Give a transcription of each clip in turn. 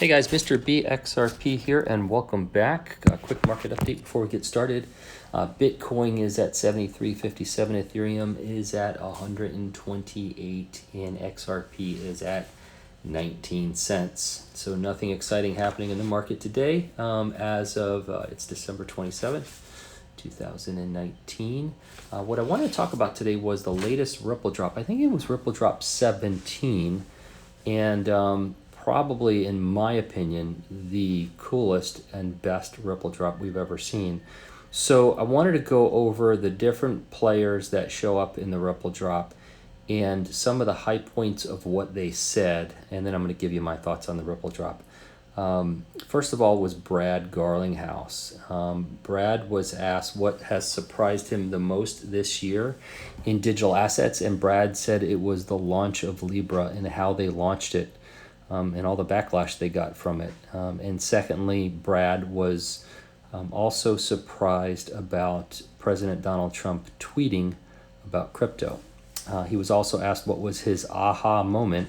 Hey guys, Mr. B XRP here, and welcome back. A quick market update before we get started. Bitcoin is at 73.57, Ethereum is at 128, and XRP is at 19 cents. So nothing exciting happening in the market today as of it's December 27th. 2019. What I wanted to talk about today was the latest Ripple drop. I think it was Ripple drop 17, and probably, in my opinion, the coolest and best Ripple drop we've ever seen. So I wanted to go over the different players that show up in the Ripple drop and some of the high points of what they said, and then I'm going to give you my thoughts on the Ripple drop. First of all was Brad Garlinghouse. Brad was asked what has surprised him the most this year in digital assets, and Brad said it was the launch of Libra and how they launched it, and all the backlash they got from it. And secondly, Brad was also surprised about President Donald Trump tweeting about crypto. He was also asked what was his aha moment,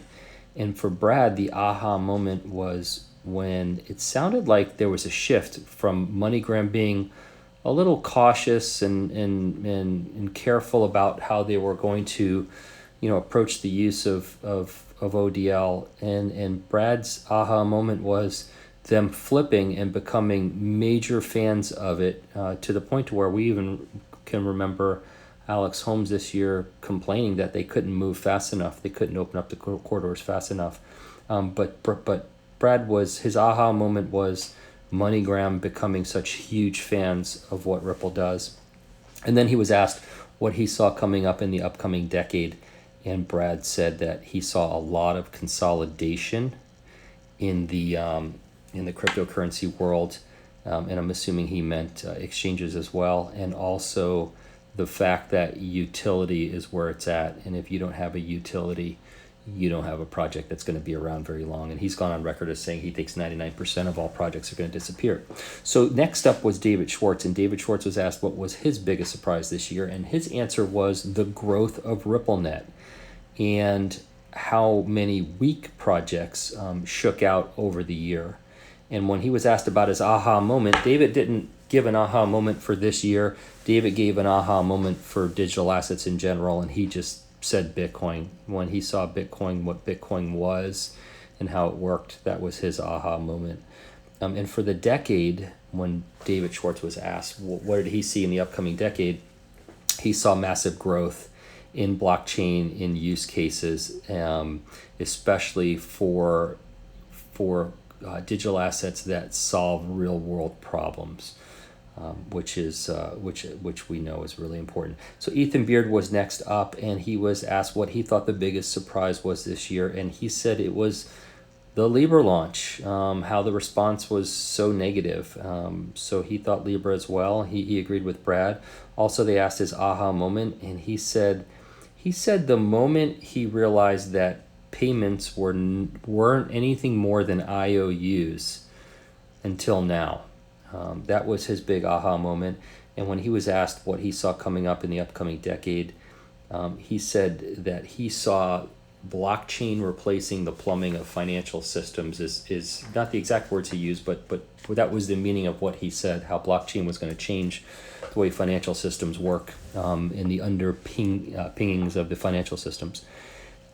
and for Brad, the aha moment was when it sounded like there was a shift from MoneyGram being a little cautious and careful about how they were going to, approach the use of ODL, and Brad's aha moment was them flipping and becoming major fans of it, to the point to where we even can remember Alex Holmes this year complaining that they couldn't move fast enough, they couldn't open up the corridors fast enough, but Brad his aha moment was MoneyGram becoming such huge fans of what Ripple does. And then he was asked what he saw coming up in the upcoming decade, and Brad said that he saw a lot of consolidation in the cryptocurrency world, and I'm assuming he meant exchanges as well, and also the fact that utility is where it's at, and if you don't have a utility, you don't have a project that's going to be around very long. And he's gone on record as saying he thinks 99% of all projects are going to disappear. So next up was David Schwartz, and David Schwartz was asked what was his biggest surprise this year, and his answer was the growth of RippleNet and how many weak projects shook out over the year. And when he was asked about his aha moment, David didn't give an aha moment for this year. David gave an aha moment for digital assets in general, and he just said Bitcoin. When he saw Bitcoin, what Bitcoin was and how it worked, that was his aha moment. And for the decade, when David Schwartz was asked what did he see in the upcoming decade, he saw massive growth in blockchain in use cases, especially for digital assets that solve real world problems. Which we know is really important. So Ethan Beard was next up, and he was asked what he thought the biggest surprise was this year, and he said it was the Libra launch, how the response was so negative. So he thought Libra as well. He agreed with Brad. Also, they asked his aha moment, and he said the moment he realized that payments weren't anything more than IOUs until now. That was his big aha moment. And when he was asked what he saw coming up in the upcoming decade, he said that he saw blockchain replacing the plumbing of financial systems is not the exact words he used, but that was the meaning of what he said, how blockchain was going to change the way financial systems work, in the pingings of the financial systems.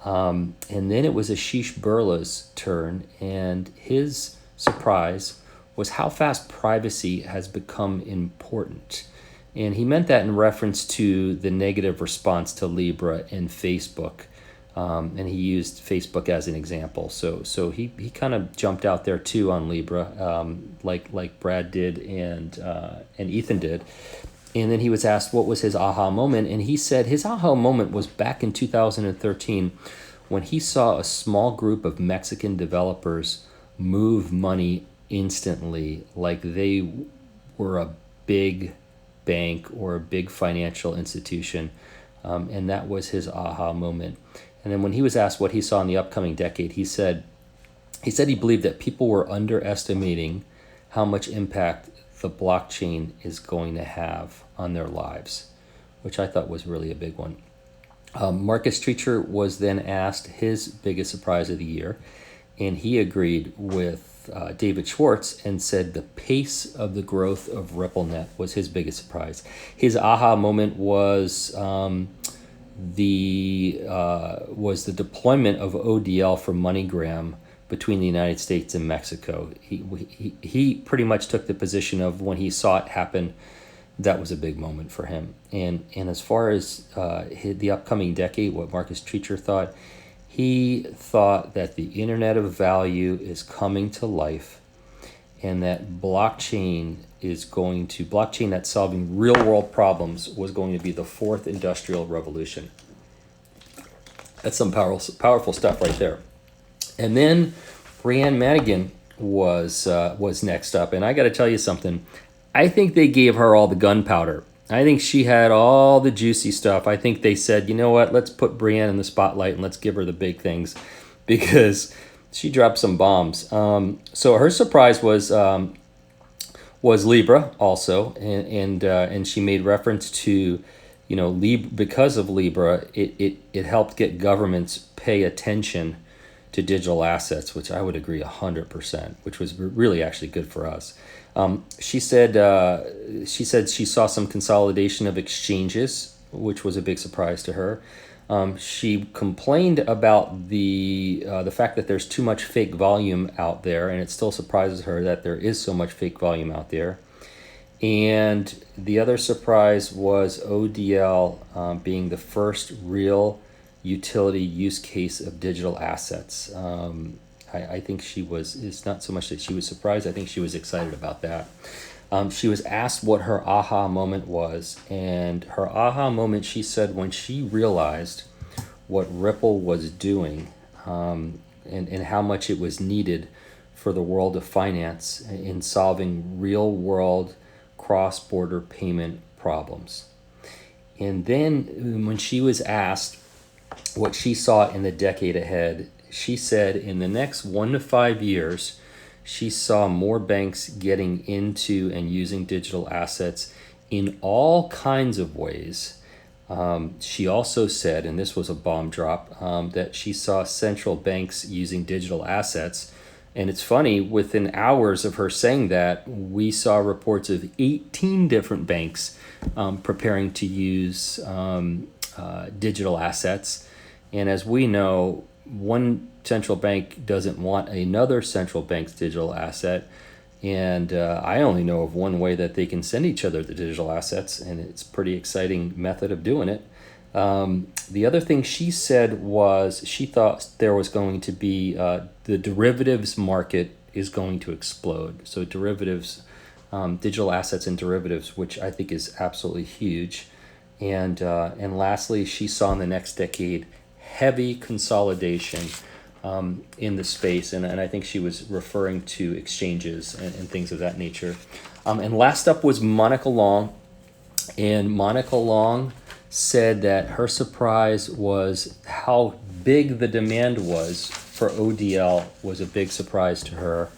And then it was Ashish Birla's turn, and his surprise was how fast privacy has become important. And he meant that in reference to the negative response to Libra and Facebook. And he used Facebook as an example. So he kind of jumped out there too on Libra, like Brad did and Ethan did. And then he was asked what was his aha moment, and he said his aha moment was back in 2013 when he saw a small group of Mexican developers move money instantly, like they were a big bank or a big financial institution, and that was his aha moment. And then when he was asked what he saw in the upcoming decade, he said he believed that people were underestimating how much impact the blockchain is going to have on their lives, which I thought was really a big one. Marcus Treacher was then asked his biggest surprise of the year, and he agreed with David Schwartz and said the pace of the growth of RippleNet was his biggest surprise. His aha moment was the deployment of ODL for MoneyGram between the United States and Mexico. He pretty much took the position of when he saw it happen, that was a big moment for him. And as far as the upcoming decade, what Marcus Treacher thought, he thought that the Internet of Value is coming to life, and that blockchain that's solving real world problems was going to be the fourth industrial revolution. That's some powerful stuff right there. And then Brianne Madigan was next up, and I got to tell you something. I think they gave her all the gunpowder. I think she had all the juicy stuff. I think they said, you know what, let's put Brianne in the spotlight and let's give her the big things, because she dropped some bombs. So her surprise was Libra also, and she made reference to, because of Libra, it helped get governments pay attention to digital assets, which I would agree 100%, which was really actually good for us. She said she saw some consolidation of exchanges, which was a big surprise to her. She complained about the fact that there's too much fake volume out there, and it still surprises her that there is so much fake volume out there. And the other surprise was ODL being the first real utility use case of digital assets. I think it's not so much that she was surprised, I think she was excited about that. She was asked what her aha moment was, and her aha moment, she said, when she realized what Ripple was doing, and how much it was needed for the world of finance in solving real world cross-border payment problems. And then when she was asked what she saw in the decade ahead, she said in the next 1 to 5 years, she saw more banks getting into and using digital assets in all kinds of ways. She also said, and this was a bomb drop, that she saw central banks using digital assets. And it's funny, within hours of her saying that, we saw reports of 18 different banks preparing to use digital assets. And as we know, one central bank doesn't want another central bank's digital asset. And I only know of one way that they can send each other the digital assets, and it's a pretty exciting method of doing it. The other thing she said was she thought there was going to be the derivatives market is going to explode. So derivatives, digital assets and derivatives, which I think is absolutely huge. And lastly, she saw in the next decade heavy consolidation in the space, and I think she was referring to exchanges and things of that nature. And last up was Monica Long, and Monica Long said that her surprise was how big the demand was for ODL was a big surprise to her.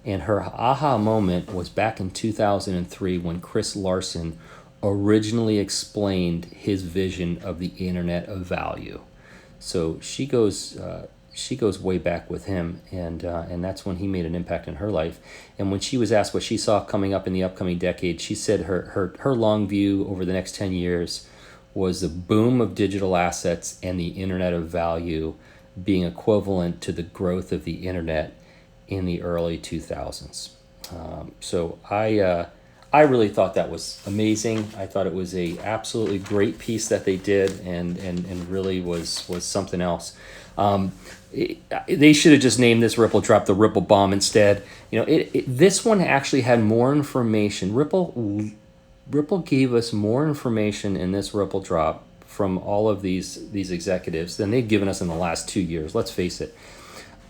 And her aha moment was back in 2003 when Chris Larson originally explained his vision of the Internet of Value. So she goes way back with him, and that's when he made an impact in her life. And when she was asked what she saw coming up in the upcoming decade, she said her long view over the next 10 years was the boom of digital assets and the Internet of Value being equivalent to the growth of the Internet in the early 2000s. So I really thought that was amazing. I thought it was a absolutely great piece that they did, and really was something else. They should have just named this Ripple Drop the Ripple Bomb instead. This one actually had more information. Ripple gave us more information in this Ripple Drop from all of these executives than they've given us in the last 2 years. Let's face it.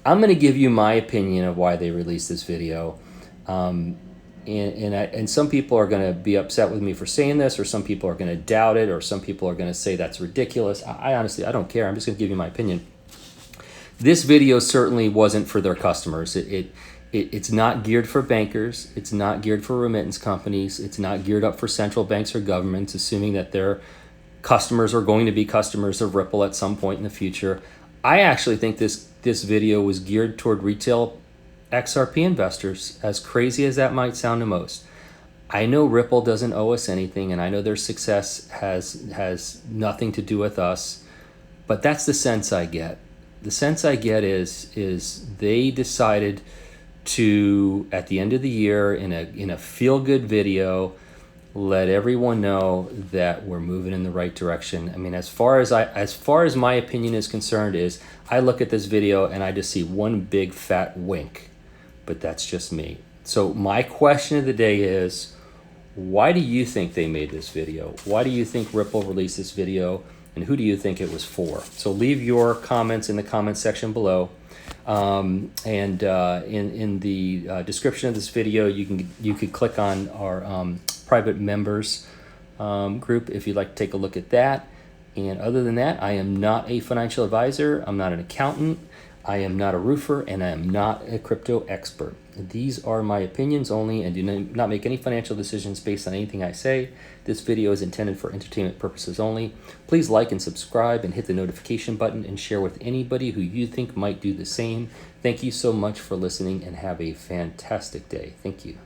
I'm going to give you my opinion of why they released this video. And some people are going to be upset with me for saying this, or some people are going to doubt it, or some people are going to say that's ridiculous. I honestly, I don't care. I'm just going to give you my opinion. This video certainly wasn't for their customers. It's not geared for bankers. It's not geared for remittance companies. It's not geared up for central banks or governments, assuming that their customers are going to be customers of Ripple at some point in the future. I actually think this video was geared toward retail XRP investors, as crazy as that might sound to most, I know Ripple doesn't owe us anything, and I know their success has nothing to do with us, but that's the sense I get. The sense I get is they decided to, at the end of the year, in a feel-good video, let everyone know that we're moving in the right direction. I mean, as far as my opinion is concerned, is I look at this video and I just see one big fat wink, but that's just me. So my question of the day is, why do you think they made this video? Why do you think Ripple released this video? And who do you think it was for? So leave your comments in the comment section below. In the description of this video, you could click on our private members group if you'd like to take a look at that. And other than that, I am not a financial advisor. I'm not an accountant. I am not a roofer, and I am not a crypto expert. These are my opinions only, and do not make any financial decisions based on anything I say. This video is intended for entertainment purposes only. Please like and subscribe and hit the notification button and share with anybody who you think might do the same. Thank you so much for listening, and have a fantastic day. Thank you.